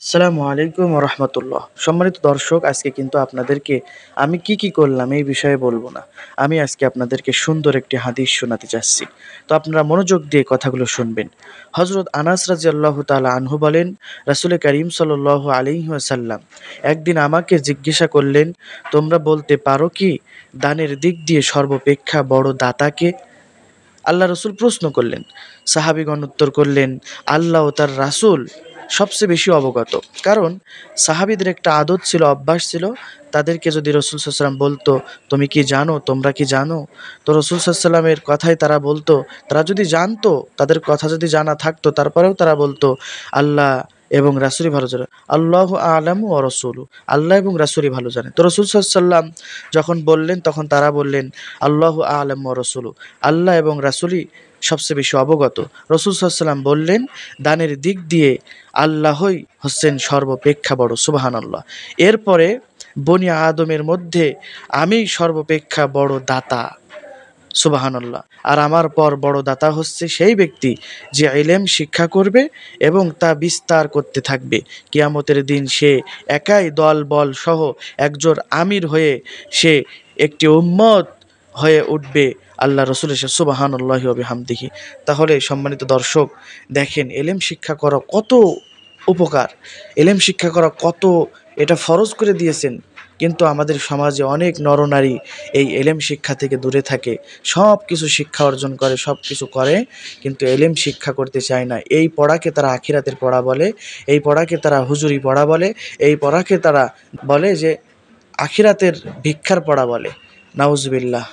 আসসালামু আলাইকুম ওয়া রাহমাতুল্লাহ। সম্মানিত দর্শক, আজকে কিন্তু আপনাদেরকে আমি কি করলাম এই বিষয়ে বলবো না। আমি আজকে আপনাদেরকে সুন্দর একটি হাদিস শোনাতে চাচ্ছি। তো আপনারা মনোযোগ দিয়ে কথাগুলো শুনবেন। হযরত আনাস রাদিয়াল্লাহু তাআলা আনহু বলেন, রাসূল করিম সাল্লাল্লাহু আলাইহি ওয়াসাল্লাম একদিন আমাকে জিজ্ঞাসা করলেন, তোমরা বলতে পারো কি দানের দিক দিয়ে সর্বাপেক্ষা বড় দাতা কে? আল্লাহ রসুল প্রশ্ন করলেন। সাহাবীগণ উত্তর করলেন, আল্লাহ ও তার রাসূল সবচেয়ে বেশি অবগত। কারণ সাহাবীদের একটা আদত ছিল, অভ্যাস ছিল, তাদেরকে যদি রসুল সাল্লাল্লাহু আলাইহি ওয়াসাল্লাম বলতো, তুমি কি জানো, তোমরা কি জানো, তো রসুল সাল্লাল্লাহু আলাইহি ওয়াসাল্লামের কথাই তারা বলতো। তারা যদি জানতো, তাদের কথা যদি জানা থাকতো, তারপরেও তারা বলতো আল্লাহ এবং রাসূলই ভালো জানে, আল্লাহু আ'লামু ওয়া রাসূলু, আল্লাহ এবং রাসূলই ভালো জানে। তো রসুল সাল্লাল্লাহু আলাইহি ওয়াসাল্লাম যখন বললেন, তখন তারা বললেন আল্লাহু আ'লামু ওয়া রাসূলু, আল্লাহ এবং রাসূলই সবচেয়ে বেশি অবগত। রসুল সাল্লাল্লাহু আলাইহি ওয়াসাল্লাম বললেন, দানের দিক দিয়ে আল্লাহই হচ্ছেন সর্বাপেক্ষা বড়। সুবহানাল্লাহ। এরপরে বনি আদমের মধ্যে আমি সর্বাপেক্ষা বড় দাতা। সুবহানাল্লাহ। আর আমার পর বড় দাতা হচ্ছে সেই ব্যক্তি যে ইলম শিক্ষা করবে এবং তা বিস্তার করতে থাকবে। কিয়ামতের দিন সে একাই দল বল সহ একজন আমির হয়ে সে একটি উম্মত হয়ে উঠবে। আল্লাহ রসুলের সুবহানাল্লাহি ওয়া বিহামদিহি। তাহলে সম্মানিত দর্শক, দেখেন এলেম শিক্ষা করা কত উপকার, এলেম শিক্ষা করা কত এটা ফরজ করে দিয়েছেন। কিন্তু আমাদের সমাজে অনেক নরনারী এই এলেম শিক্ষা থেকে দূরে থাকে, সব কিছু শিক্ষা অর্জন করে, সব কিছু করে, কিন্তু এলেম শিক্ষা করতে চায় না। এই পড়াকে তারা আখিরাতের পড়া বলে, এই পড়াকে তারা হুজুরি পড়া বলে, এই পড়াকে তারা বলে যে আখিরাতের ভিক্ষার পড়া বলে। নাউজুবিল্লাহ।